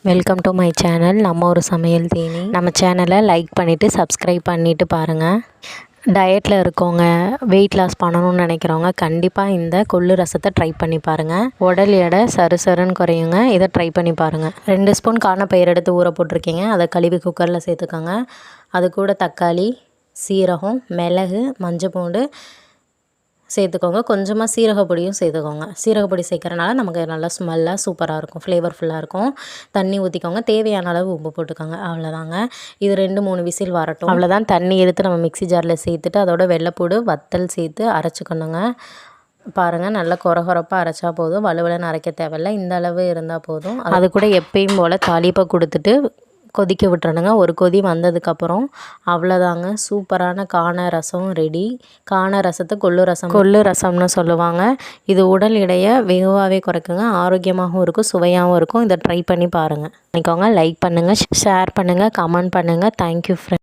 Welcome to my channel. நம்ம ஒரு சமையல் தேனி. நம்ம சேனலை லைக் பண்ணிவிட்டு சப்ஸ்கிரைப் பண்ணிவிட்டு பாருங்கள். டயட்டில் இருக்கவங்க, வெயிட் லாஸ் பண்ணணும்னு நினைக்கிறவங்க கண்டிப்பாக இந்த கொள்ளு ரசத்தை ட்ரை பண்ணி பாருங்கள். உடல் எடை சருன்னு குறையுங்க. இதை ட்ரை பண்ணி பாருங்கள். 2 ஸ்பூன் காணப்பயிர் எடுத்து ஊற போட்டிருக்கீங்க. அதை கழுவி குக்கரில் சேர்த்துக்கோங்க. அது கூட தக்காளி, சீரகம், மிளகு, மஞ்சள் பூண்டு சேர்த்துக்கோங்க. கொஞ்சமாக சீரகப்பொடியும் சேர்த்துக்கோங்க. சீரகப்பொடி சேர்க்குறனால நமக்கு நல்லா ஸ்மெல்லாக சூப்பராக இருக்கும், ஃப்ளேவர்ஃபுல்லாக இருக்கும். தண்ணி ஊற்றிக்கோங்க. தேவையான அளவு உப்பு போட்டுக்கோங்க. அவ்வளோதாங்க. இது 2-3 விசில் வரட்டும். அவ்வளோதான். தண்ணி எடுத்து நம்ம மிக்ஸி ஜாரில் சேர்த்துட்டு அதோட வெள்ளைப்பூடு, வத்தல் சேர்த்து அரைச்சிக்கணுங்க. பாருங்கள், நல்லா கொரகொரப்பாக அரைச்சா போதும். வலுவலுன்னு அரைக்க தேவையில்லை. இந்த அளவு இருந்தால் போதும். அது கூட எப்பயும் போல் தாளிப்பை கொடுத்துட்டு கொதிக்க விட்டுறணுங்க. ஒரு கொதி வந்ததுக்கப்புறம் அவ்வளோதாங்க, சூப்பரான காண ரசம் ரெடி. காண ரசத்தை கொள்ளு ரசம்னு சொல்லுவாங்க. இது உடல் எடையை வெகுவாகவே குறைக்குங்க. ஆரோக்கியமாகவும் இருக்கும், சுவையாகவும் இருக்கும். இதை ட்ரை பண்ணி பாருங்கள். பண்ணிக்கோங்க. லைக் பண்ணுங்கள், ஷேர் பண்ணுங்கள், கமெண்ட் பண்ணுங்கள். Thank you friend.